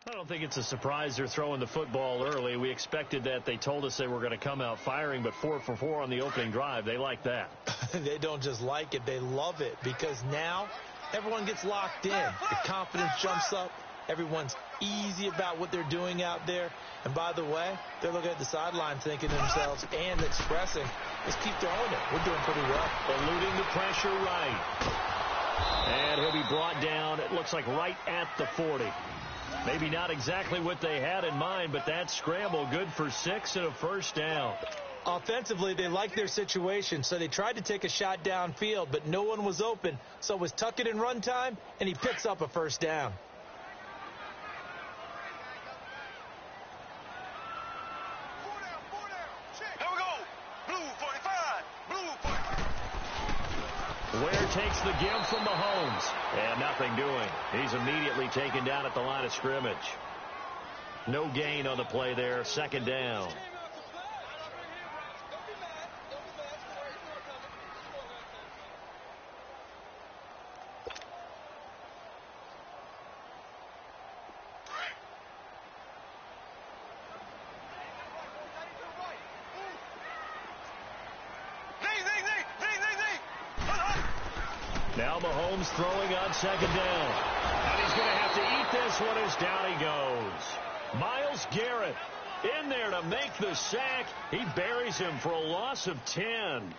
I don't think it's a surprise they're throwing the football early. We expected that. They told us they were going to come out firing, but 4 for 4 on the opening drive. They like that. They don't just like it. They love it because now everyone gets locked in. The confidence jumps up. Everyone's easy about what they're doing out there. And by the way, they're looking at the sideline thinking to themselves and expressing, let's keep throwing it. We're doing pretty well. Eluding the pressure right. And he'll be brought down, it looks like right at the 40. Maybe not exactly what they had in mind, but that scramble good for 6 and a first down. Offensively, they like their situation, so they tried to take a shot downfield, but no one was open. So it was tuck it in run time, and he picks up a first down. Ware takes the give from Mahomes. And nothing doing. He's immediately taken down at the line of scrimmage. No gain on the play there. Second down. Now Mahomes throwing on second down. And he's going to have to eat this one as down he goes. Myles Garrett in there to make the sack. He buries him for a loss of 10.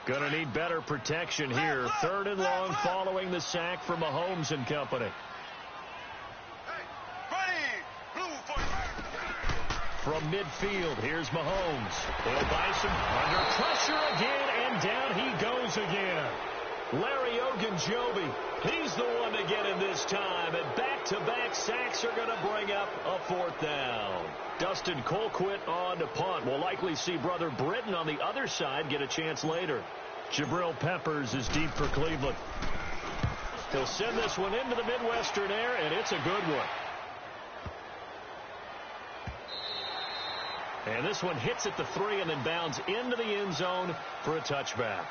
Going to need better protection here. Third and long following the sack from Mahomes and company. From midfield, here's Mahomes. He'll buy some under pressure again, and down he goes again. Larry Ogunjobi, he's the one to get him this time, and back-to-back sacks are going to bring up a fourth down. Dustin Colquitt on to punt. We'll likely see brother Britton on the other side get a chance later. Jabril Peppers is deep for Cleveland. He'll send this one into the Midwestern air, and it's a good one. And this one hits at the 3 and then bounds into the end zone for a touchback.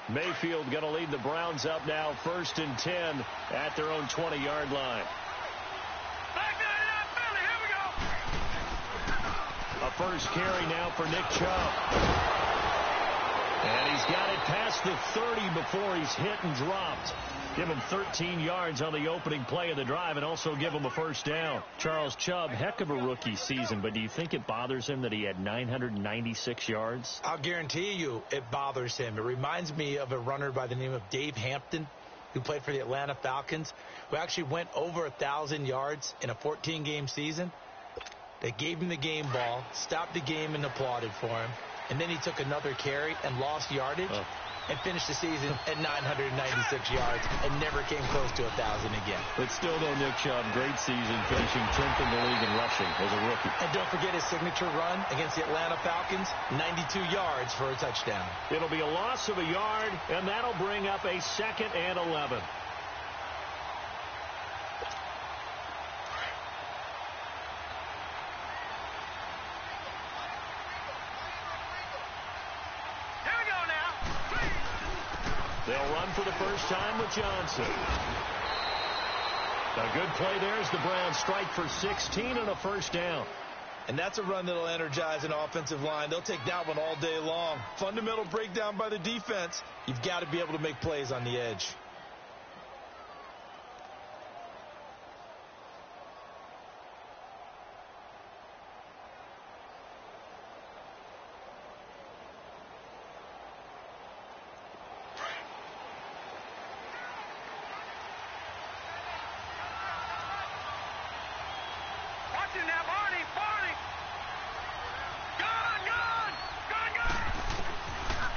Mayfield going to lead the Browns up now, 1st and 10 at their own 20-yard line. A first carry now for Nick Chubb. And he's got it past the 30 before he's hit and dropped. Give him 13 yards on the opening play of the drive and also give him a first down. Charles Chubb, heck of a rookie season, but do you think it bothers him that he had 996 yards? I'll guarantee you it bothers him. It reminds me of a runner by the name of Dave Hampton, who played for the Atlanta Falcons, who actually went over 1,000 yards in a 14-game season. They gave him the game ball, stopped the game and applauded for him. And then he took another carry and lost yardage and finished the season at 996 yards and never came close to 1,000 again. But still, though, Nick Chubb, great season, finishing 10th in the league in rushing as a rookie. And don't forget his signature run against the Atlanta Falcons, 92 yards for a touchdown. It'll be a loss of a yard, and that'll bring up a 2nd and 11. They'll run for the first time with Johnson. A good play there as the Browns strike for 16 and a first down. And that's a run that'll energize an offensive line. They'll take that one all day long. Fundamental breakdown by the defense. You've got to be able to make plays on the edge.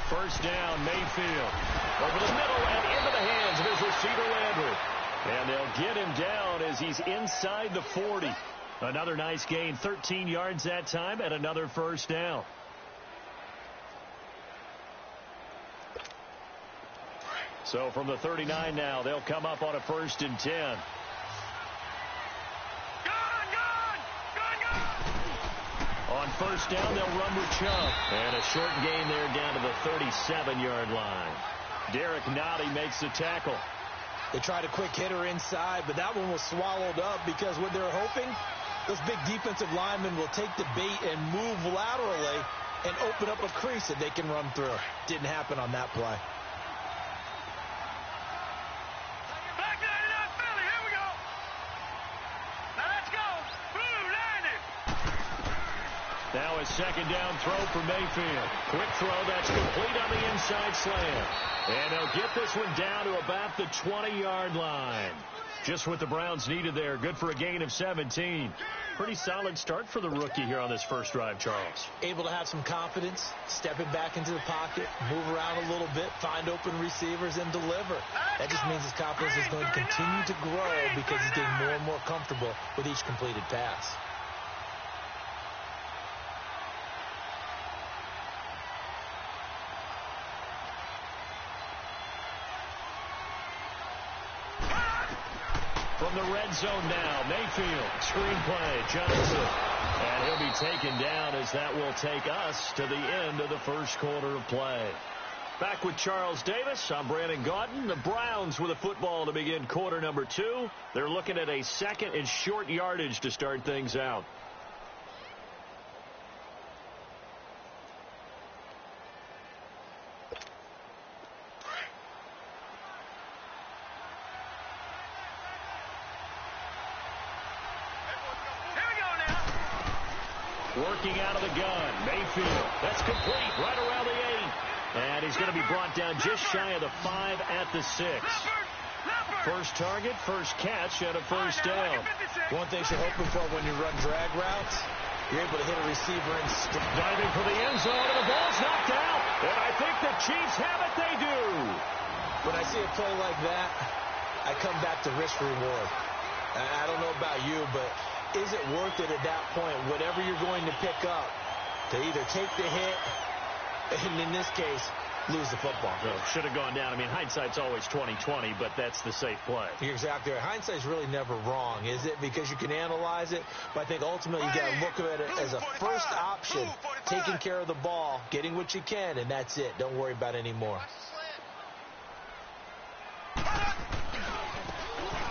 First down, Mayfield. Over the middle and into the hands of his receiver, Landry. And they'll get him down as he's inside the 40. Another nice gain, 13 yards that time, and another first down. So from the 39 now, they'll come up on a 1st and 10. On first down, they'll run with Chubb. And a short gain there down to the 37-yard line. Derek Nottie makes the tackle. They tried a quick hitter inside, but that one was swallowed up because what they're hoping, those big defensive linemen will take the bait and move laterally and open up a crease that they can run through. Didn't happen on that play. Now a second down throw for Mayfield. Quick throw that's complete on the inside slant. And they'll get this one down to about the 20-yard line. Just what the Browns needed there. Good for a gain of 17. Pretty solid start for the rookie here on this first drive, Charles. Able to have some confidence, stepping back into the pocket, move around a little bit, find open receivers, and deliver. That just means his confidence is going to continue to grow because he's getting more and more comfortable with each completed pass. From the red zone now, Mayfield, screen play, Johnson. And he'll be taken down as that will take us to the end of the first quarter of play. Back with Charles Davis, I'm Brandon Gaudin. The Browns with a football to begin quarter number 2. They're looking at a second and short yardage to start things out. Working out of the gun, Mayfield. That's complete right around the 8. And he's going to be brought down just shy of the 5 at the 6. First target, first catch, and a first down. One thing you're hoping for when you run drag routes, you're able to hit a receiver and diving for the end zone, and the ball's knocked out. And I think the Chiefs have it. They do. When I see a play like that, I come back to risk reward. I don't know about you, but is it worth it at that point, whatever you're going to pick up, to either take the hit, and in this case, lose the football? Well, should have gone down. I mean, hindsight's always 20/20, but that's the safe play. You're exactly right. Hindsight's really never wrong, is it? Because you can analyze it, but I think ultimately you got to look at it as a first option, taking care of the ball, getting what you can, and that's it. Don't worry about it anymore.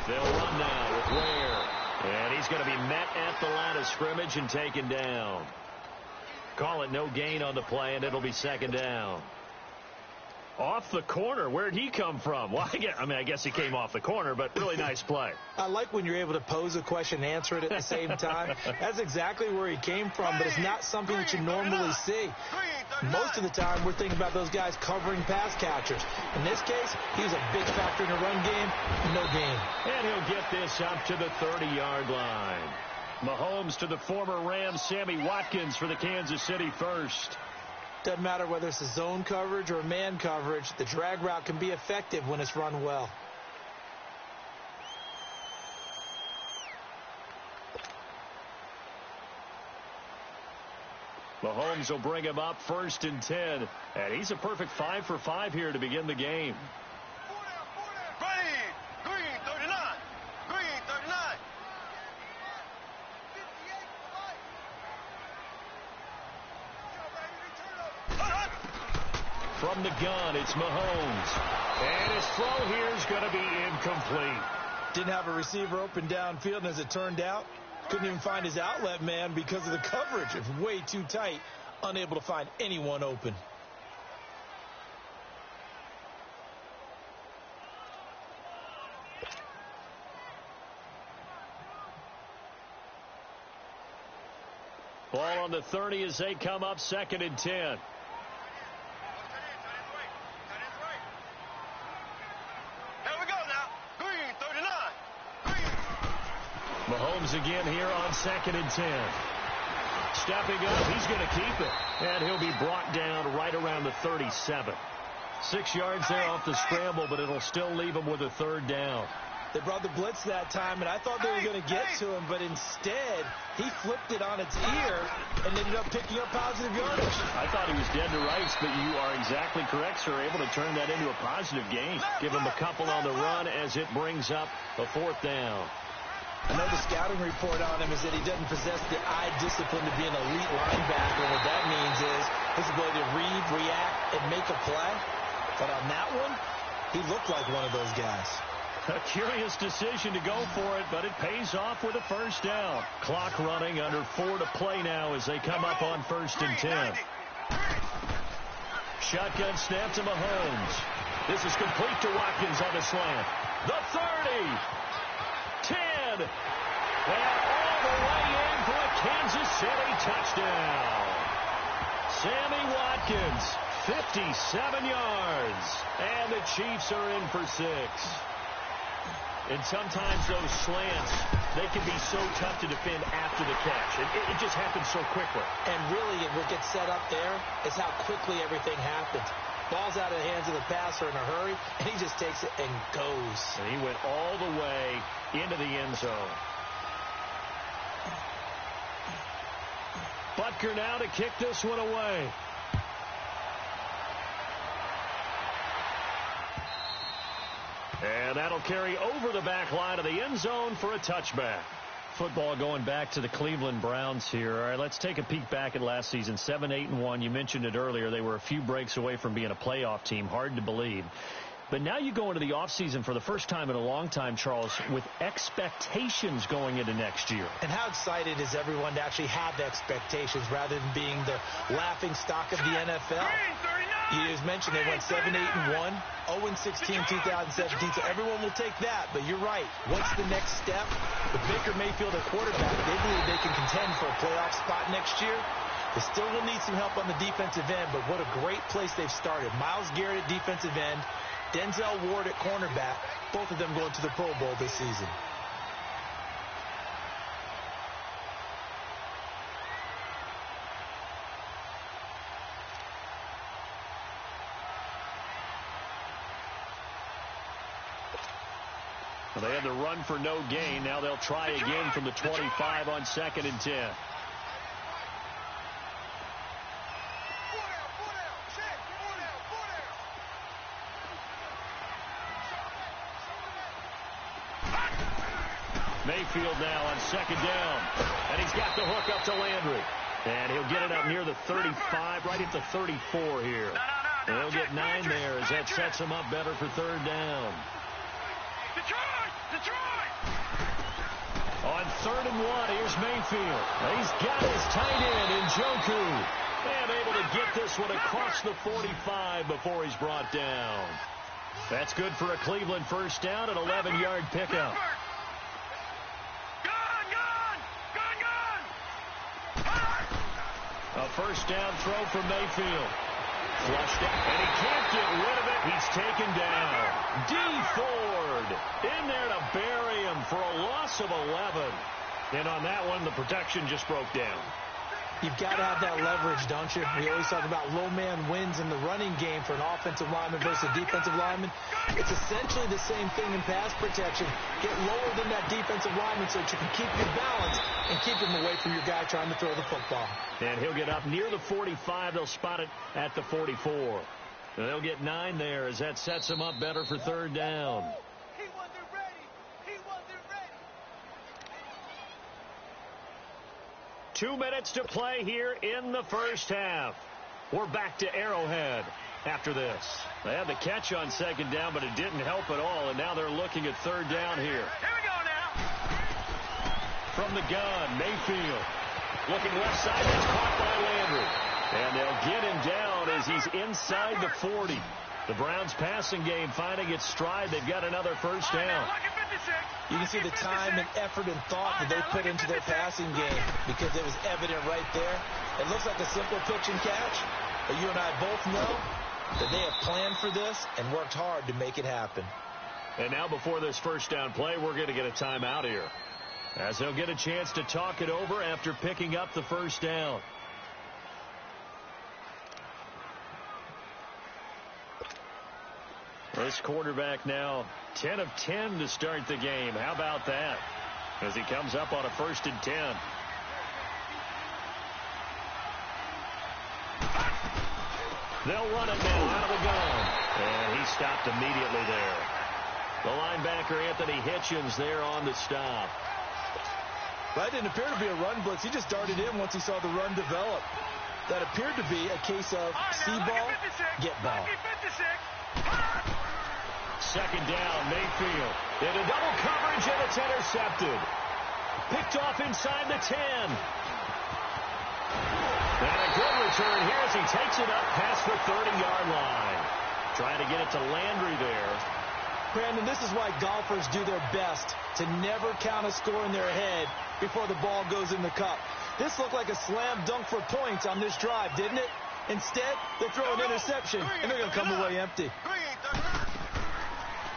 They'll run now with Ware. And he's going to be met at the line of scrimmage and taken down. Call it no gain on the play, and it'll be second down. Off the corner. Where'd he come from? Well, I guess he came off the corner, but really nice play. I like when you're able to pose a question and answer it at the same time. That's exactly where he came from, but it's not something that you normally see. Most of the time, we're thinking about those guys covering pass catchers. In this case, he was a big factor in the run game. No gain. And he'll get this up to the 30-yard line. Mahomes to the former Rams, Sammy Watkins for the Kansas City first. Doesn't matter whether it's a zone coverage or man coverage, the drag route can be effective when it's run well. Mahomes will bring him up first and 10. And he's a perfect 5 for 5 here to begin the game. From the gun, it's Mahomes. And his throw here is going to be incomplete. Didn't have a receiver open downfield, and as it turned out, couldn't even find his outlet man because of the coverage. It's way too tight, unable to find anyone open. Ball on the 30 as they come up second and 10. Mahomes again here on second and 10. Stepping up, he's going to keep it. And he'll be brought down right around the 37. 6 yards there off the scramble, but it'll still leave him with a third down. They brought the blitz that time, and I thought they were going to get to him, but instead, he flipped it on its ear and ended up picking up positive yardage. I thought he was dead to rights, but you are exactly correct, sir. Able to turn that into a positive gain. Give him a couple on the run as it brings up a fourth down. I know the scouting report on him is that he doesn't possess the eye discipline to be an elite linebacker. What that means is his ability to read, react, and make a play. But on that one, he looked like one of those guys. A curious decision to go for it, but it pays off with a first down. Clock running, under 4 to play now as they come up on 1st and 10. Shotgun snap to Mahomes. This is complete to Watkins on the slant. The 30. 10. And all the way in for a Kansas City touchdown. Sammy Watkins, 57 yards. And the Chiefs are in for 6. And sometimes those slants, they can be so tough to defend after the catch. It just happens so quickly. And really, what gets set up there is how quickly everything happens. Ball's out of the hands of the passer in a hurry, and he just takes it and goes. And he went all the way into the end zone. Butker now to kick this one away. And that'll carry over the back line of the end zone for a touchback. Football going back to the Cleveland Browns here. All right, let's take a peek back at last season. 7-8-1. You mentioned it earlier. They were a few breaks away from being a playoff team. Hard to believe. But now you go into the offseason for the first time in a long time, Charles, with expectations going into next year. And how excited is everyone to actually have expectations rather than being the laughing stock of the NFL? You just mentioned they went 7-8-1, 0-16 2017, so everyone will take that. But you're right. What's the next step? With Baker Mayfield at quarterback, they believe they can contend for a playoff spot next year. They still will need some help on the defensive end, but what a great place they've started. Myles Garrett at defensive end, Denzel Ward at cornerback, both of them going to the Pro Bowl this season. Well, they had the run for no gain. Now they'll try again from the 25 on 2nd and 10. Mayfield now on 2nd down. And he's got the hook up to Landry. And he'll get it up near the 35, right at the 34 here. And he'll get 9 there as that sets him up better for 3rd down. On 3rd and 1, here's Mayfield. He's got his tight end in Njoku. And able to get this one across the 45 before he's brought down. That's good for a Cleveland first down, an 11-yard pickup. A first down throw for Mayfield. Flushed out, and he can't get rid of it. He's taken down. D. Ford in there to bury him for a loss of 11. And on that one, the protection just broke down. You've got to have that leverage, don't you? We always talk about low man wins in the running game for an offensive lineman versus a defensive lineman. It's essentially the same thing in pass protection. Get lower than that defensive lineman so that you can keep your balance and keep him away from your guy trying to throw the football. And he'll get up near the 45. They'll spot it at the 44. And they'll get 9 there as that sets him up better for 3rd down. 2 minutes to play here in the first half. We're back to Arrowhead after this. They had the catch on 2nd down, but it didn't help at all, and now they're looking at 3rd down here. Here we go now. From the gun, Mayfield. Looking left side, that's caught by Landry. And they'll get him down as he's inside the 40. The Browns passing game finding its stride. They've got another first down. You can see the time and effort and thought that they put into their passing game because it was evident right there. It looks like a simple pitch and catch, but you and I both know that they have planned for this and worked hard to make it happen. And now before this first down play, we're going to get a timeout here, as they'll get a chance to talk it over after picking up the first down. This quarterback now 10 of 10 to start the game. How about that? As he comes up on a 1st and 10. They'll run it now out of the gun. And he stopped immediately there. The linebacker, Anthony Hitchens, there on the stop. That didn't appear to be a run blitz. He just darted in once he saw the run develop. That appeared to be a case of see ball, get ball. Second down, Mayfield. Into double coverage, and it's intercepted. Picked off inside the 10. And a good return here as he takes it up past the 30-yard line. Trying to get it to Landry there. Brandon, this is why golfers do their best to never count a score in their head before the ball goes in the cup. This looked like a slam dunk for points on this drive, didn't it? Instead, they throw an interception, and they're going to come away empty.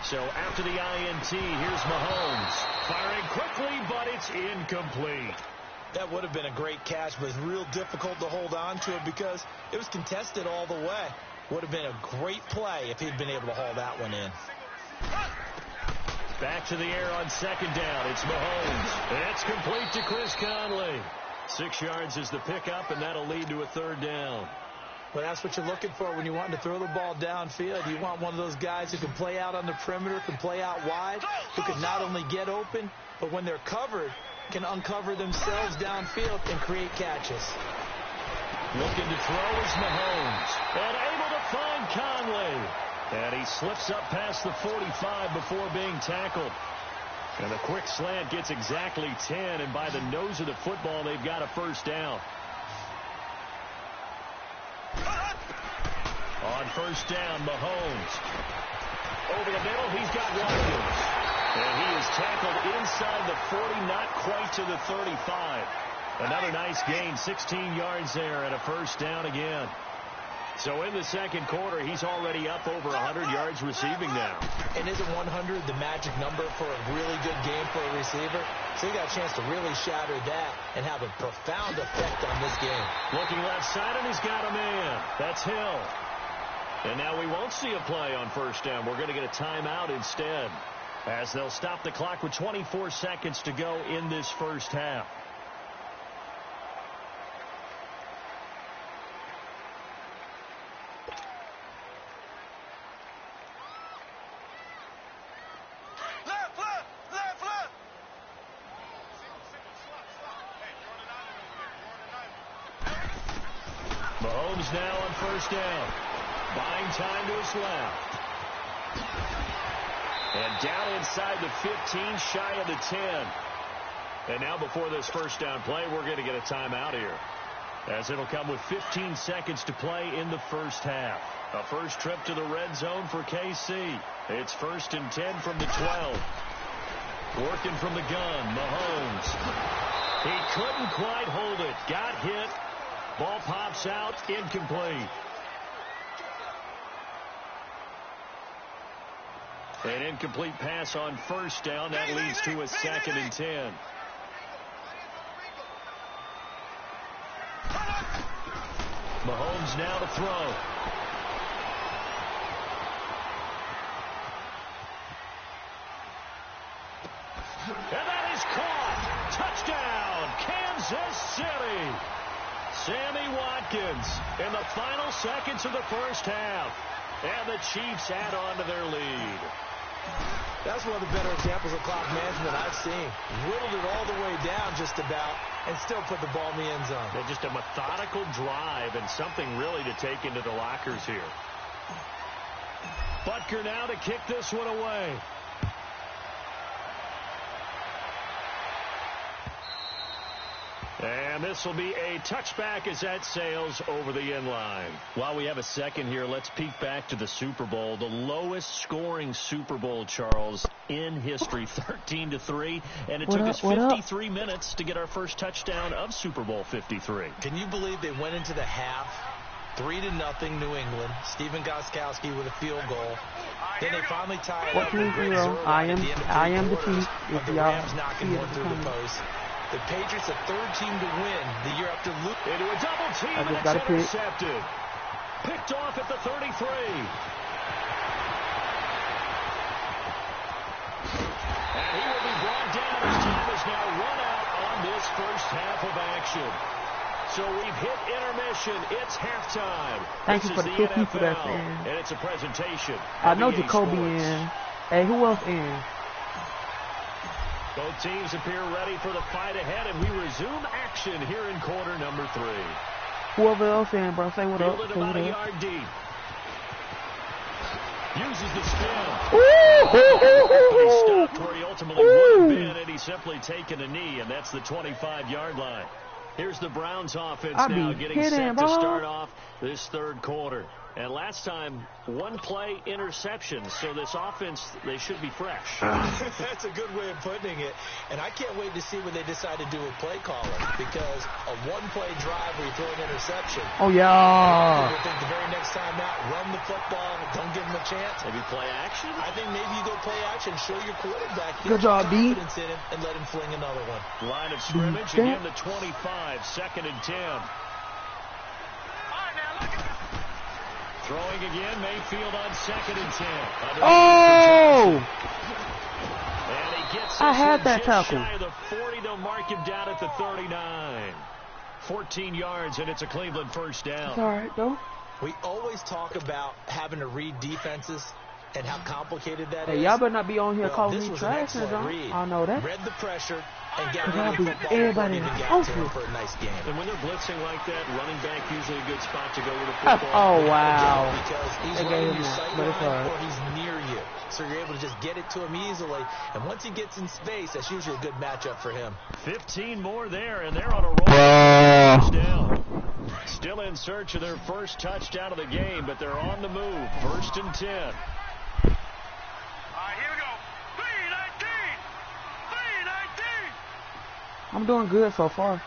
So after the INT, here's Mahomes. Firing quickly, but it's incomplete. That would have been a great catch, but it's real difficult to hold on to it because it was contested all the way. Would have been a great play if he'd been able to haul that one in. Back to the air on second down. It's Mahomes. It's complete to Chris Conley. 6 yards is the pickup, and that'll lead to a third down. Well, that's what you're looking for when you want to throw the ball downfield. You want one of those guys who can play out on the perimeter, can play out wide, who can not only get open, but when they're covered, can uncover themselves downfield and create catches. Looking to throw is Mahomes. And able to find Conley. And he slips up past the 45 before being tackled. And a quick slant gets exactly 10. And by the nose of the football, they've got a first down. On first down, Mahomes. Over the middle, he's got Watkins. And he is tackled inside the 40, not quite to the 35. Another nice gain, 16 yards there, and a first down again. So in the second quarter, he's already up over 100 yards receiving now. And isn't 100 the magic number for a really good game for a receiver? So he got a chance to really shatter that and have a profound effect on this game. Looking left side, and he's got a man. That's Hill. And now we won't see a play on first down. We're going to get a timeout instead, as they'll stop the clock with 24 seconds to go in this first half. Mahomes now on first down. Buying time to his left. And down inside the 15, shy of the 10. And now before this first down play, we're going to get a timeout here, as it'll come with 15 seconds to play in the first half. A first trip to the red zone for KC. It's 1st and 10 from the 12. Working from the gun, Mahomes. He couldn't quite hold it. Got hit. Ball pops out, incomplete. An incomplete pass on first down. That leads to a 2nd and 10. Mahomes now to throw. And that is caught. Touchdown, Kansas City. Sammy Watkins in the final seconds of the first half. And the Chiefs add on to their lead. That's one of the better examples of clock management I've seen. Whittled it all the way down just about and still put the ball in the end zone. Just a methodical drive and something really to take into the lockers here. Butker now to kick this one away. And this will be a touchback as that sails over the end line. While we have a second here, let's peek back to the Super Bowl. The lowest scoring Super Bowl, Charles, in history, 13-3. And it took us 53 minutes to get our first touchdown of Super Bowl 53. Can you believe they went into the half 3-0 New England? Stephen Gostkowski with a field goal. Then they finally tied it up with Greg Zuerlein at the end of 3 quarters of the Rams knocking one through the post. The Patriots, a third team to win the year after Luke. Into a double team, and it's intercepted. Picked off at the 33. And he will be brought down as time is now run out on this first half of action. So we've hit intermission. It's halftime. Thank you for the 2 people that's in. And it's a presentation. I know Jacoby in. Hey, who else in? Both teams appear ready for the fight ahead, and we resume action here in quarter number 3. Whoever else in, bro, say what up. Fielded about a yard deep. Uses the spin. He stopped where he ultimately would have been, and he's simply taken a knee, and that's the 25-yard line. Here's the Browns offense now getting set to start off this third quarter. And last time, one play interception, so this offense, they should be fresh. That's a good way of putting it. And I can't wait to see what they decide to do with play calling, because a one-play drive where you throw an interception. Oh, yeah. I think the very next time out, run the football, don't give him a chance. Maybe play action? I think maybe you go play action, show your quarterback. Good job, D. Confidence in him, and let him fling another one. Line of scrimmage, again the 25, 2nd and 10. Throwing again, Mayfield on 2nd and 10. Oh! And he gets I had that just tackle. shy of the 40. They'll mark him down at the 39. 14 yards, and it's a Cleveland first down. It's all right, though. We always talk about having to read defenses and how complicated that is. Hey, y'all better not be on here Well, calling this me was an trash. excellent read. I know that. Read the pressure and got Cause rid I'll of be the football everybody before it even in got to the him for a nice game. And when they're blitzing like that, running back usually a good spot to go with a football. Oh, wow. Because he's They gave running him your that, sight but it's all line right. or he's near you. So you're able to just get it to him easily. And once he gets in space, that's usually a good matchup for him. 15 more there, and they're on a roll. Touchdown. Still in search of their first touchdown of the game, but they're on the move. 1st and 10. I'm doing good so far.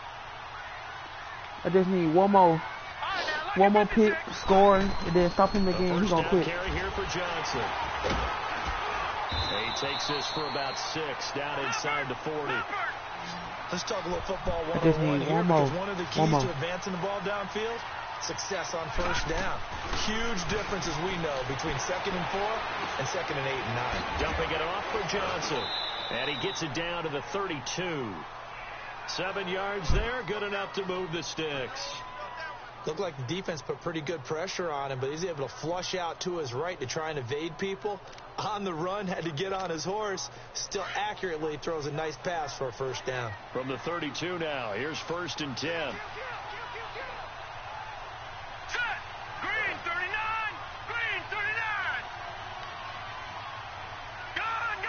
I just need one more pick, scoring, and then stop him again. He's gonna quit. Carry here for Johnson. He takes this for about 6 down inside the 40. Let's talk a little football I just 101 need here, one more. because one of the keys to advancing the ball downfield, success on first down. Huge difference, as we know, between 2nd and 4 and 2nd and 8 and 9. Dumping it off for Johnson. And he gets it down to the 32. 7 yards there, good enough to move the sticks. Looked like the defense put pretty good pressure on him, but he's able to flush out to his right to try and evade people. On the run, had to get on his horse. Still accurately throws a nice pass for a first down. From the 32 now, here's 1st and 10. Green 39! Green 39! Gone!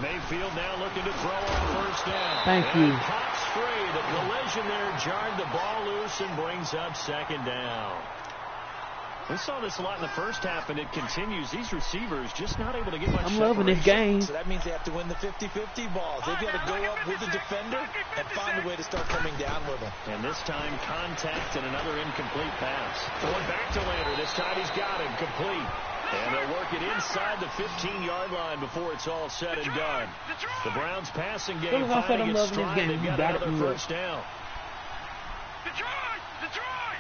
Mayfield now looking to throw on 1st down. Thank and you. Pops free. The collision there jarred the ball loose and brings up 2nd down. We saw this a lot in the first half, and it continues. These receivers just not able to get much I'm loving this game. So that means they have to win the 50-50 balls. They've got to go up with the defender and find a way to start coming down with them. And this time, contact and another incomplete pass. Going back to Lander. This time he's got him complete. And they'll work it inside the 15-yard line before it's all said and done. The Browns passing game Look, I said finding I'm its loving this stride. game. They've You got got it, another you first down. Detroit! Detroit!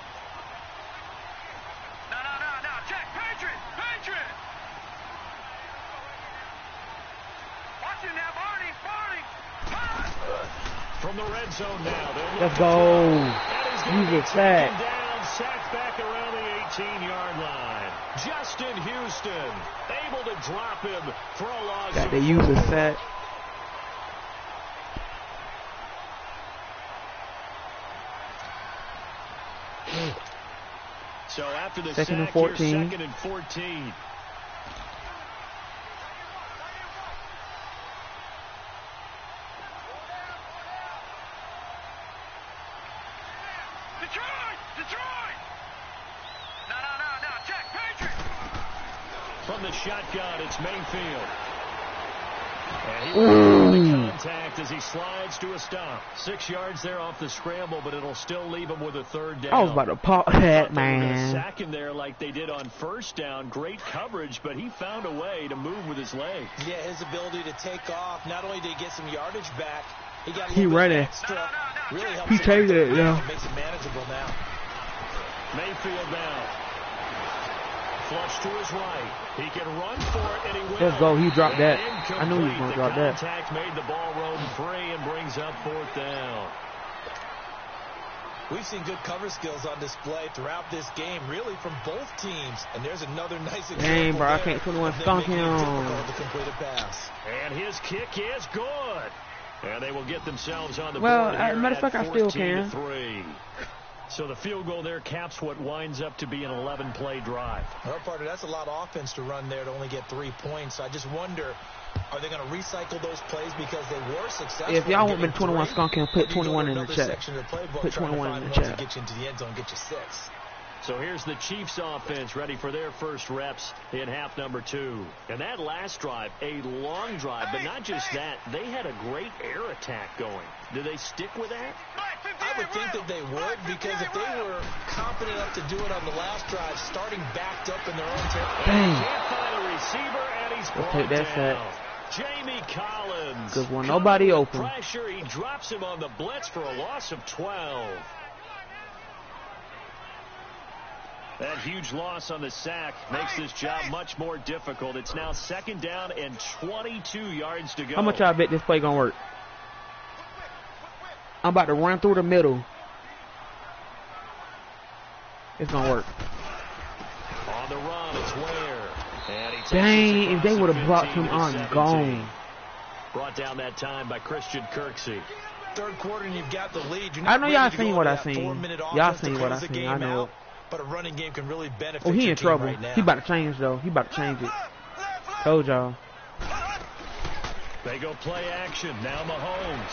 No, check! Patriot! Watch it now, Barney! From the red zone now. Let's go. Use it, sack. Down, sacked back around the 18-yard line. Justin Houston able to drop him for a loss. Got to use a sack. So after the 2nd and sack, 14. here's 2nd and 14. Detroit! No, check! Patriot! From the shotgun, it's Mayfield. And he will contact as he slides to a stop. 6 yards there off the scramble, but it'll still leave him with a 3rd down. I was about to pop that, They were gonna man. sack him there like they did on 1st down. Great coverage, but he found a way to move with his legs. Yeah, his ability to take off. Not only did he get some yardage back, he got a He little bit ready. extra. Really helps He him take out. it, yeah. Makes it manageable now. Mayfield now. Flush to his right. He can run for it, and he will. Let's go. He dropped that. And I knew he was going to drop that. Contact made the ball roam free and brings up 4th down. We've seen good cover skills on display throughout this game, really from both teams. And there's another nice example. Dang, bro, I there can't 21 of them skunk making it him. difficult to complete a pass. And his kick is good. And they will get themselves on the Well, board here matter of fact, I still 14-3. So the field goal there caps what winds up to be an 11-play drive. Well, partner, that's a lot of offense to run there to only get 3 points. I just wonder, are they going to recycle those plays because they were successful? If y'all want me to 21 3? skunk him, put Maybe go to 21 in the another chat. section of the playbook, Put trying to 21 in find the ones that chat. get you into the end zone, get you 6. So here's the Chiefs offense ready for their first reps in half number 2. And that last drive, a long drive, but not just that. They had a great air attack going. Do they stick with that? I would think that they would, because if they were confident enough to do it on the last drive, starting backed up in their own territory. Dang. Can't find a receiver, and he's Let's brought take that down. sack. Jamie Collins. 'Cause when nobody Covered open. Pressure, he drops him on the blitz for a loss of 12. That huge loss on the sack makes this job much more difficult. It's now 2nd down and 22 yards to go. How much y'all bet this play gonna work? I'm about to run through the middle. It's gonna work. On the run, it's Ware. And he takes Dang, this if they across would the have blocked 15 him, to I'm 17. gone. Brought down that time by Christian Kirksey. Third quarter and you've got the lead. You're I not know ready y'all to seen go what into I that seen. 4-minute Y'all offense to seen what close I the seen. game I know. out, but a running game can really benefit Oh, he your in team trouble. right now. He about to change though. He about to change it. Told y'all. They go play action. Now Mahomes.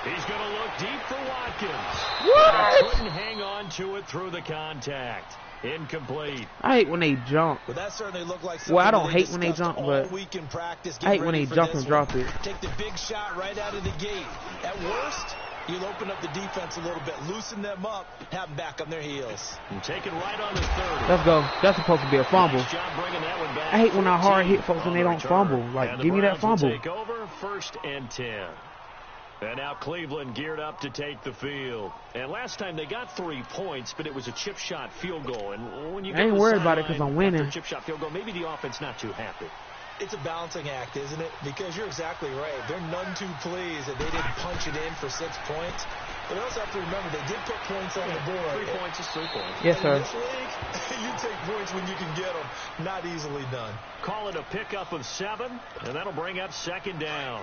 He's going to look deep for Watkins. What? Couldn't hang on to it through the contact. Incomplete. I hate when they jump. But that certainly looked like Well, I something don't that hate when they discussed jump, all but week in practice. I hate when they jump and drop it. Take the big shot right out of the gate. At worst, you'll open up the defense a little bit, loosen them up, have them back on their heels. And take it right on the 30. Let's go. That's supposed to be a fumble. Nice job bringing that one back. I hate when I hard 14 hit folks and on they the don't return. fumble. Like, And the give me that Browns will fumble. Take over 1st and 10. And now Cleveland geared up to take the field. And last time they got 3 points, but it was a chip shot field goal. And when you I ain't go to the worried about it 'cause sideline I'm winning. after a chip shot field goal, maybe the offense not too happy. It's a balancing act, isn't it? Because you're exactly right. They're none too pleased that they didn't punch it in for 6 points. But they also have to remember they did put points on the board. 3 points is 3 points. Yes, In sir. this league, you take points when you can get them. Not easily done. Call it a pickup of 7, and that'll bring up 2nd down.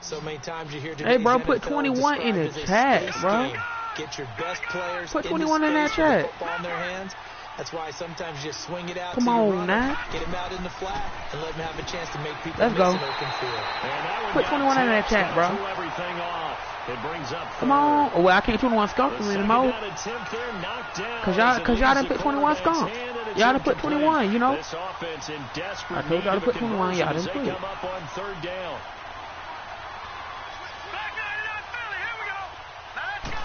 So many times you hear Hey, bro, today's put NFL 21 in the described as a chat, space bro. game. Get your best players Put in 21 the in that space with the chat. football in their hands. That's why sometimes you just swing it out Come to your on, runner, now. get him out in the flat, and let him have a chance to make people Let's miss go. an open field. And that one Put got 21 in that tipped, chat, bro. threw everything off. It brings up Come 3rd. on. Oh, well, I can't 21 skunk The him 2nd anymore. down attempt there, knocked down. Cause y'all As it leaves done the put 21 quarterback's skunk. hand, and it's Y'all done put incomplete. 21, you know. This offense in desperate I told y'all to need of a put 21, y'all conversion as didn't they put it. come up on 3rd down. Back 99 Philly. Here we go. Now let's go.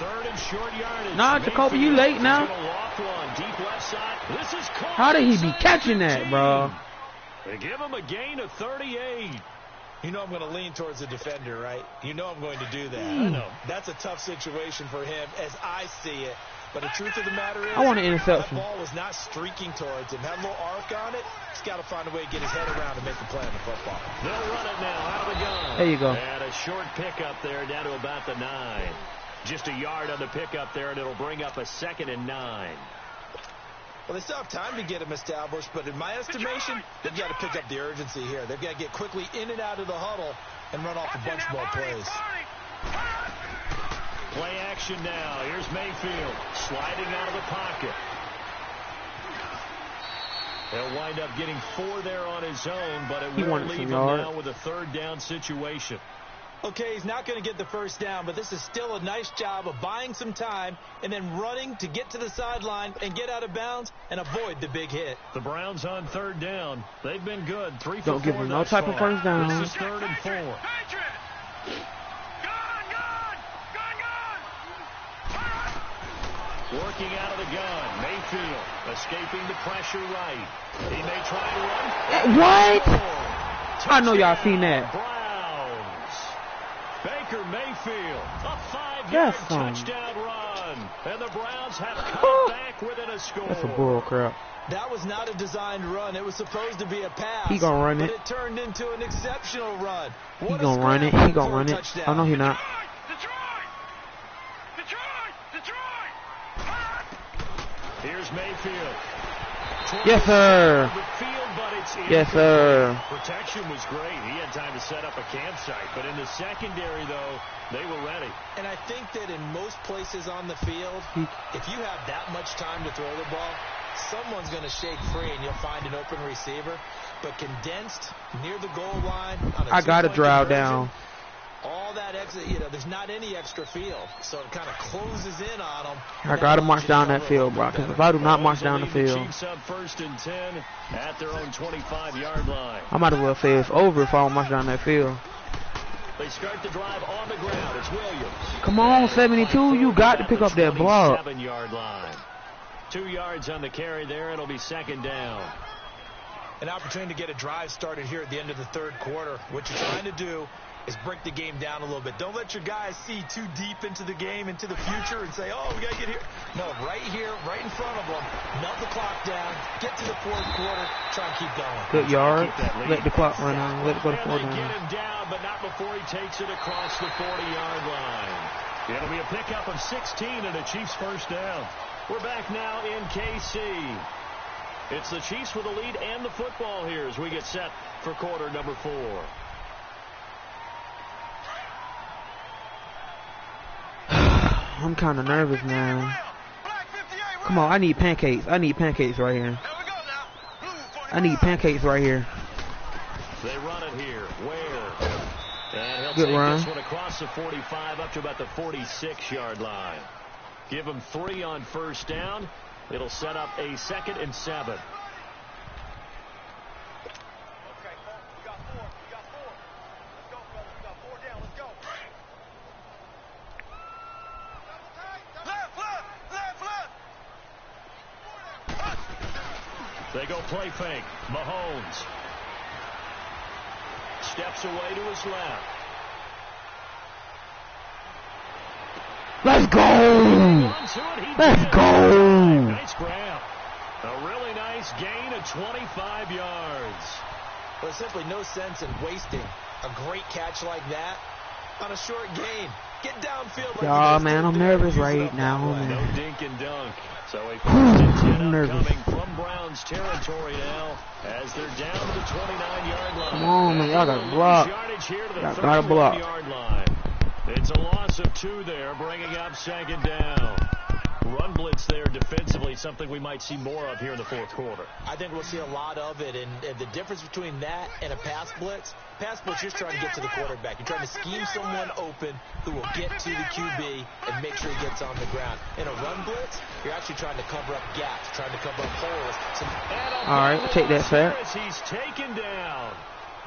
3rd and short yardage. Nah, Jacoby, you late now. He's gonna loft one deep left side. This is caught How did he be inside catching the that, 15. bro? They give him a gain of 38. You know I'm going to lean towards the defender, right? You know I'm going to do that. I know. That's a tough situation for him as I see it. But the truth of the matter is, I want an that interception. ball was not streaking towards him. Had a little arc on it. He's got to find a way to get his head around and make a play on the football. They'll run it now out of the gun. There you go. And a short pickup there down to about the 9. Just a yard on the pickup there, and it'll bring up a 2nd and 9. Well, they still have time to get him established, but in my estimation, they've got to pick up the urgency here. They've got to get quickly in and out of the huddle and run off a bunch more plays. Play action now. Here's Mayfield sliding out of the pocket. He'll wind up getting 4 there on his own, but it He will wanted leave some him yard. now with a 3rd down situation. Okay, he's not going to get the first down, but this is still a nice job of buying some time and then running to get to the sideline and get out of bounds and avoid the big hit. The Browns on 3rd down. They've been good. 3 for 4 Don't give them no thus type of far. first down. This is 3rd and 4. Patriot. Gun. Working out of the gun. Mayfield escaping the pressure right. He may try and run. What? Touchdown, I know y'all seen that. Browns. Baker Mayfield, a 5-yard That's fine. touchdown run. And the Browns have come back within a score. That's a bull crap. That was not a designed run. It was supposed to be a pass. He gonna run but it. it turned into an exceptional run. He What a gonna run it. scramble He gonna for a run it. touchdown. Oh no, he not. Detroit. Detroit. Here's Mayfield. Yes, sir. Field, but it's Yes, sir. Protection was great. He had time to set up a campsite. But in the secondary, though, they were ready. And I think that in most places on the field, if you have that much time to throw the ball, someone's going to shake free and you'll find an open receiver. But condensed near the goal line, on a I got to drive conversion, down. all that extra, there's not any extra field, so it kind of closes in on them. I got to march down that field, bro, because if I do not march down the field, Chiefs up 1st and 10 at their own 25-yard line. I might as well say it's over if I don't march down that field. They start the drive on the ground. It's Williams. Come on, 72, you got to pick up that block. 7-yard line. 2 yards on the carry there. It'll be 2nd down. An opportunity to get a drive started here at the end of the 3rd quarter. What you're trying to do is break the game down a little bit. Don't let your guys see too deep into the game, into the future, and say, oh, we got to get here. No, right here, right in front of them. Melt the clock down. Get to the 4th quarter. Try and keep going. Good yard. Let the clock run out. Let it go to 4 Get down. him down, but not before he takes it across the 40-yard line. It'll be a pickup of 16 and a Chiefs 1st down. We're back now in KC. It's the Chiefs with the lead and the football here as we get set for quarter number 4. I'm kind of nervous, man. Come on, I need pancakes. I need pancakes right here. I need pancakes right here. They run it here. Where? And he'll Good take run. this one across the 45 up to about the 46-yard line. Give him 3 on 1st down. It'll set up a 2nd and 7. They go play fake. Mahomes steps away to his left. Let's go! Let's go! Nice grab. A really nice gain of 25 yards. There's simply no sense in wasting a great catch like that on a short gain. Get downfield. Like Y'all, man, I'm nervous right now, No man. dink and dunk. So a 1st and 10 I'm nervous. upcoming from Browns territory now as they're down to the 29-yard line. Come on, man, y'all got to block. Yardage here to the Y'all got to block. 31-yard line. It's a loss of 2 there, bringing up 2nd down. Run blitz there defensively, something we might see more of here in the 4th quarter. I think we'll see a lot of it, and the difference between that and a pass blitz, you're just trying to get to the quarterback. You're trying to scheme someone open who will get to the QB and make sure he gets on the ground. In a run blitz, you're actually trying to cover up gaps, trying to cover up holes. All right, take that sack. He's taken down.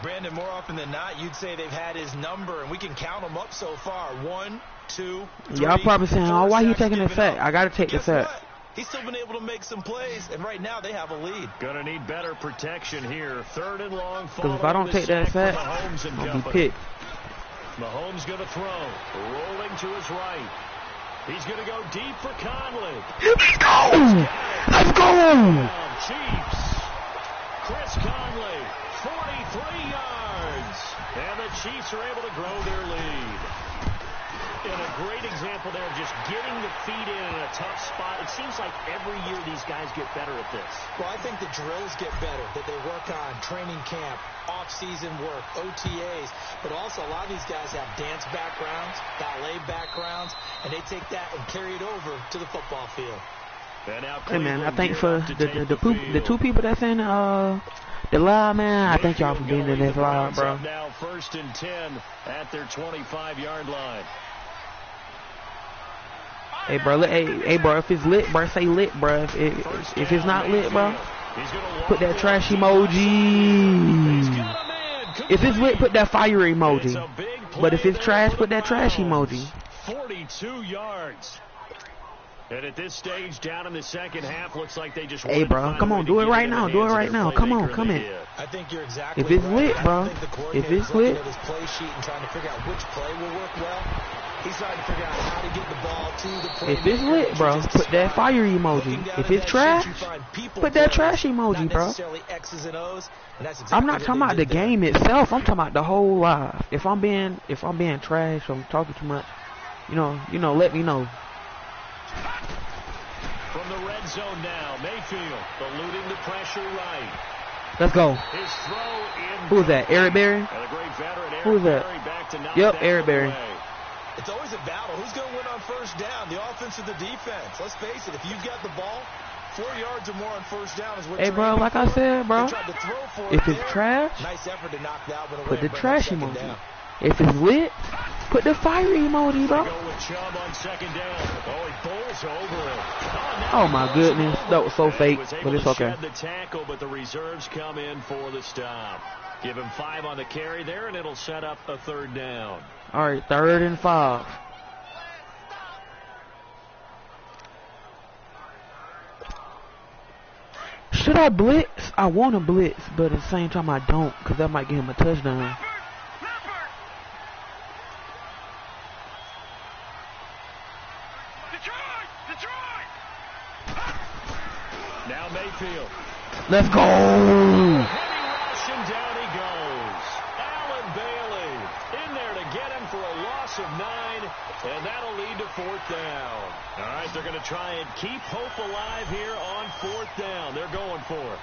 Brandon, more often than not, you'd say they've had his number, and we can count them up so far. 1, 2, 3. Y'all probably saying, oh, why he taking the given sack? up. I got to take the Guess sack. what? He's still been able to make some plays, and right now they have a lead. Gonna need better protection here. 3rd and long. Because if I don't take that sack, I'll be picked. Mahomes gonna throw. Rolling to his right. He's gonna go deep for Conley. Let's go! Let's go! Chiefs. Chris Conley, 43 yards. And the Chiefs are able to grow their lead. And a great example there of just getting the feet in a tough spot. It seems like every year these guys get better at this. Well, I think the drills get better, that they work on training camp, off-season work, OTAs. But also a lot of these guys have dance backgrounds, ballet backgrounds, and they take that and carry it over to the football field. Hey, man, I think for the 2 people that's in the live, man, I thank y'all for being in this live, bro. Now 1st and 10 at their 25-yard line. Hey, bro, hey, bro, if it's lit, bro, say lit, bro. If it's not lit, bro, put that trash emoji. If it's lit, put that fire emoji. But if it's trash, put that trash emoji. 42 yards. And at this stage, down in the 2nd half, looks like they just. Hey, bro, come on, do it right now. Do it right now. Come on, come in. I think you're exactly if it's lit, right. bro. If it's lit. His play sheet and trying to figure out which play will work well. He's trying to figure out how to get the ball to the play. If it's lit, bro, put that fire emoji. If it's trash, put that trash emoji, bro. I'm not talking about the game itself. I'm talking about the whole live. If I'm being trash, I'm talking too much. You know, let me know. end zone now. Mayfield eluding the pressure right. Let's go. His throw in. Who is that? Eric Berry? And a great veteran, Eric Who is that? Berry, back to knock Yep, that Eric one Berry. away. It's always a battle. Who's going to win on first down, the offense or the defense? Let's face it, if you've got the ball, 4 yards or more on first down is what Hey, you're bro, aiming like I for. said, bro, They tried to throw for if it it's there. trash, Nice effort to knock that one away. put the and bring trash up second emoji. down. If it's lit, put the fire emoji, bro. Go with Chubb on second down. Oh, he bowls over it. Oh, my goodness. That was so And he fake, was but able it's to okay. shed the tackle, but the reserves come in for the stop. Give him 5 on the carry there, and it'll set up a third down. All right, 3rd and 5. Should I blitz? I want to blitz, but at the same time I don't, because that might give him a touchdown. Detroit! Now Mayfield. Let's go! Heavy rush, and down he goes. Allen Bailey in there to get him for a loss of 9, and that'll lead to 4th down. All right, they're going to try and keep hope alive here on 4th down. They're going for it.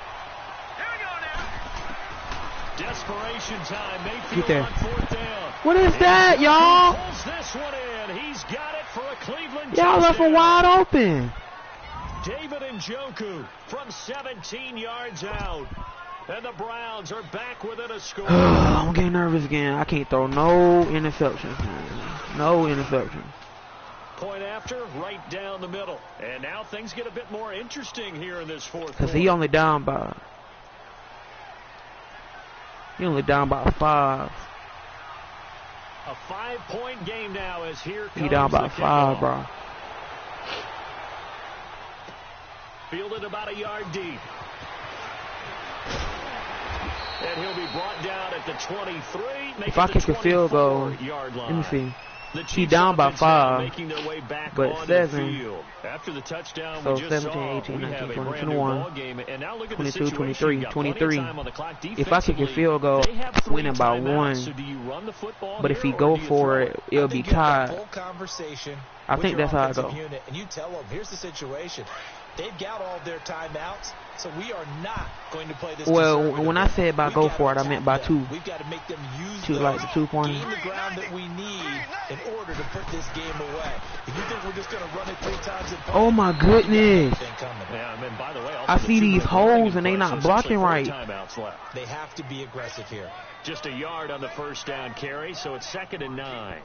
Here we go now. Desperation time. Mayfield Get there. on 4th down. What is that, y'all? Pulls this one in. He's got it for a Cleveland Y'all left him touchdown. wide open. David Njoku from 17 yards out. And the Browns are back within a score. I'm getting nervous again. I can't throw no interceptions, man. No interceptions. Point after, right down the middle. And now things get a bit more interesting here in this 4th Because quarter. he only down by 5. A 5-point game now as here comes He down by the 5, kickoff. bro. Fielded about a yard deep. And he'll be brought down at the 23. If I kick a field goal, yard line. let me see. The He Chiefs down by offense now 5, making their way back but onto 7. the field. After the touchdown So we just 17, saw, 18, we 19, have a 20, brand new 21, ball game. And now look at 22, the situation. 23, You've got plenty of 23. time on the clock. If I kick a field goal, They have 3 winning by timeouts. 1. So do you run the football But if here, he or go do you for throw it, it'll be I think you have a tied. full conversation I with think your that's how it offensive goes. unit, and you tell them, here's the situation. They've got all their timeouts, so we are not going to play this. Well, when I said by We've go got for to it, I meant by attack 2. them. We've got to make them use Two, those, like the 2-pointer. gain the ground that we need in order to put this game away. If you think we're just going to run it 3 times and Oh my goodness. Yeah, and by the way, I see these holes and they not blocking right. Timeouts left. They have to be aggressive here. Just a yard on the first down carry, so it's 2nd and 9.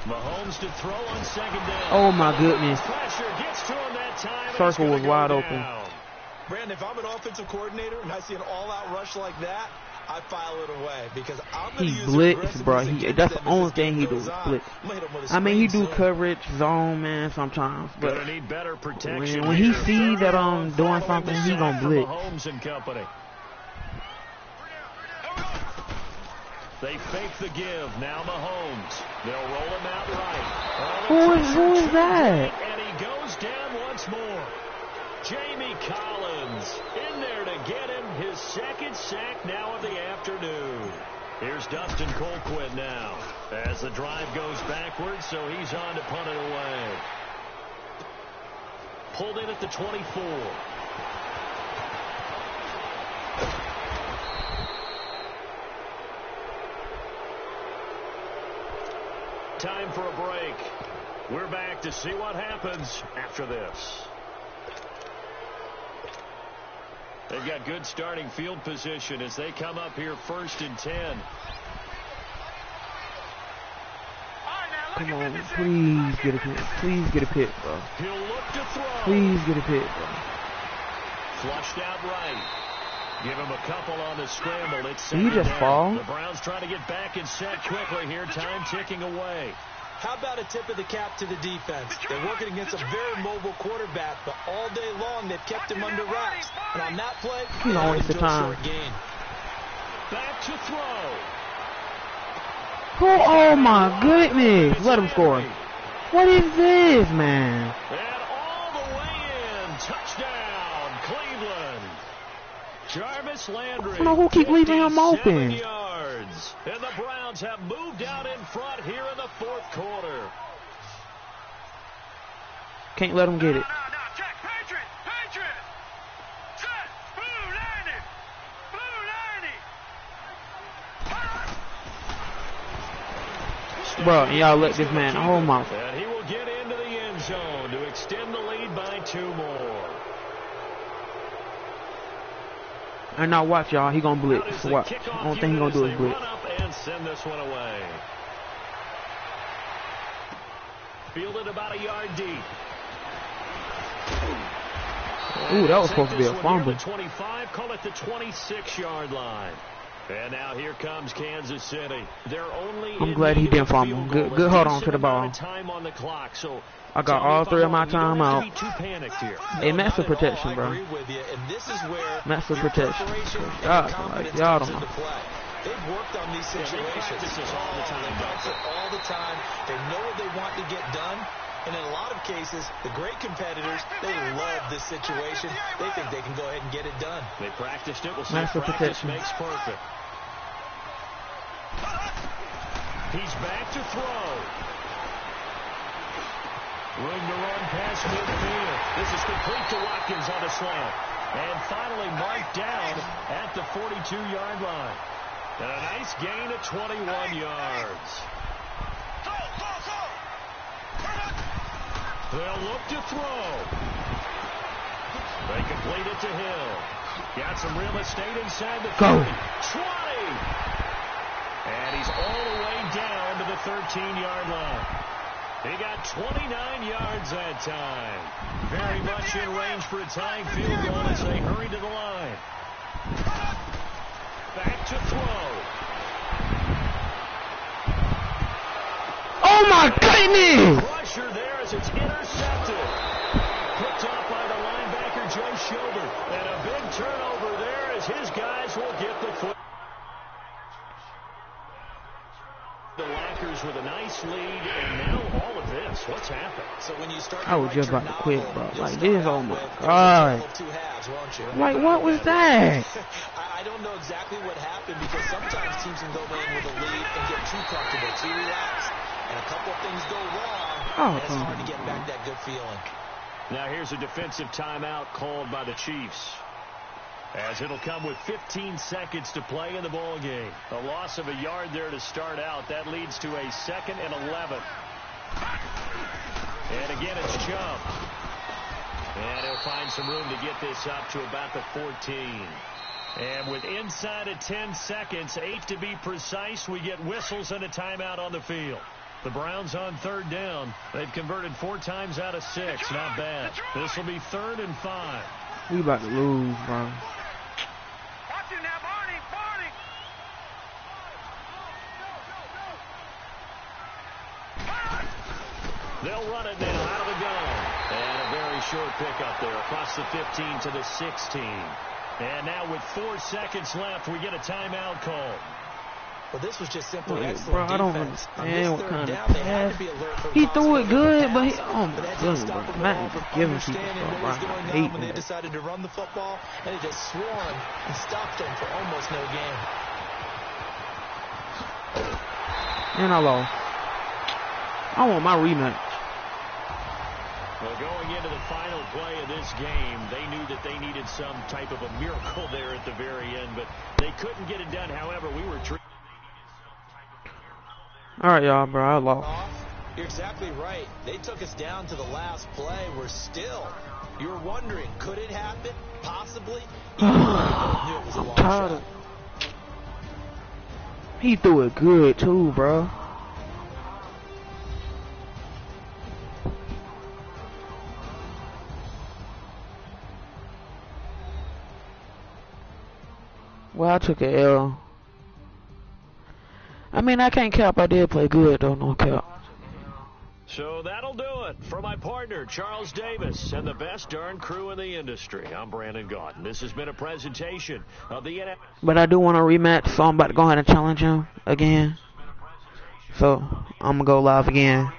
Mahomes to throw on 2nd down. Oh my goodness. Pressure gets to him that time. and Circle he's was gonna wide go open. down. Brandon, if I'm an offensive coordinator and I see an all-out rush like that, I file it away because I'm going to He use blitz, bro. aggressiveness That's against the them as only this game thing he do goes is on. blitz. I'm gonna hit him with a I mean, he screen do zone. coverage, zone, man, sometimes. But Gonna need better protection. when he here. see 3rd that and I'm doing following something, the he sack gonna from blitz. Mahomes and company. They fake the give. Now Mahomes. They'll roll him out right. Who is that? And he goes down once more. Jamie Collins in there to get him his 2nd sack now of the afternoon. Here's Dustin Colquitt now as the drive goes backwards, so he's on to punt it away. Pulled in at the 24. Time for a break. We're back to see what happens after this. They've got good starting field position as they come up here 1st and 10. Come on, please get a pick. Please get a pick, bro. He'll look to throw. Please get a pick, bro. Flushed out right. Give him a couple on the scramble. It's Did he just fall? The Browns trying to get back and set quickly here. Time ticking away. How about a tip of the cap to the defense? They're working against a very mobile quarterback, but all day long they've kept him under wraps. And on that play, He's they on held the him to a time. short gain. Back to throw. Oh my goodness. Let him score. What is this, man? And all the way in. Touchdown, Cleveland. Jarvis Landry. I don't know who keep leaving him 57 open. yards. yards. And the Browns have moved out in front here in the fourth quarter. Can't let them get it. No, check. Patriot. Set. Blue 90. Bro, and y'all let this man, oh my. And he will get into the end zone to extend the lead by 2 more. And now watch, y'all. He gonna blitz. Watch. Only thing he gonna do is blitz. Run up and send this one away. Fielded about a yard deep. Ooh, that was supposed to be a fumble. 25, call it the 26-yard line. And now here comes Kansas City. They're only I'm glad he didn't fumble. Good hold on to the ball. Time on the clock, so I got all 3 of my time out. Hey, massive protection, bro. Massive protection. God, like, y'all don't know. They've worked on these situations all the time. They know what they want to get done. And in a lot of cases, the great competitors, they love this situation. They think they can go ahead and get it done. They practiced it. We'll see massive practice protection. Makes perfect. He's back to throw. Room to run past midfield. This is complete to Watkins on a slant. And finally marked down at the 42-yard line. And a nice gain of 21 yards. They'll look to throw. They complete it to Hill. Got some real estate inside the 30. 20. And he's all the way down to the 13-yard line. He got 29 yards that time. Very much in range for a tying field goal as they hurry to the line. Back to throw. Oh my goodness! Pressure there as it's intercepted. Picked off by the linebacker, Joe Schobert. And a big turnover there as his guys will get the foot. The Lockers with a nice lead, and now all of this. What's happened? So when you start I was just about to quit, bro. Like this, oh my god. Like what was that? I don't know exactly what happened because sometimes teams can go in with a lead and get too comfortable, too relaxed. And a couple of things go wrong, and it's hard to get back that good feeling. Now here's a defensive timeout called by the Chiefs, as it'll come with 15 seconds to play in the ball game. A loss of a yard there to start out. That leads to a 2nd and 11. And again, it's Chubb. And he'll find some room to get this up to about the 14. And with inside of 10 seconds, 8 to be precise, we get whistles and a timeout on the field. The Browns on 3rd down. They've converted 4 times out of 6. Not bad. This will be 3rd and 5. We about to lose, bro. Watch him now, Barney. They'll run it now out of the gun. And a very short pickup there across the 15 to the 16. And now with 4 seconds left, we get a timeout call. Well, this was just simply excellent bro, I don't defense. understand what kind of pass. He threw it good, but oh my goodness, bro. Not giving people stuff, bro. I hate when they decided to run the football, and it just swarmed and stopped them for almost no gain. And I lost. I want my rematch. Well, going into the final play of this game, they knew that they needed some type of a miracle there at the very end, but they couldn't get it done. However, we were treated. All right, y'all, bro. I lost. You're exactly right. They took us down to the last play. We're still. You're wondering, could it happen? Possibly. I'm tired of. He threw it good too, bro. Well, I took an L. I mean, I can't cap. I did play good, though. No cap. So that'll do it for my partner, Charles Davis, and the best darn crew in the industry. I'm Brandon Gaudin. This has been a presentation of the NFL. But I do want a rematch, so I'm about to go ahead and challenge him again. So, I'm going to go live again.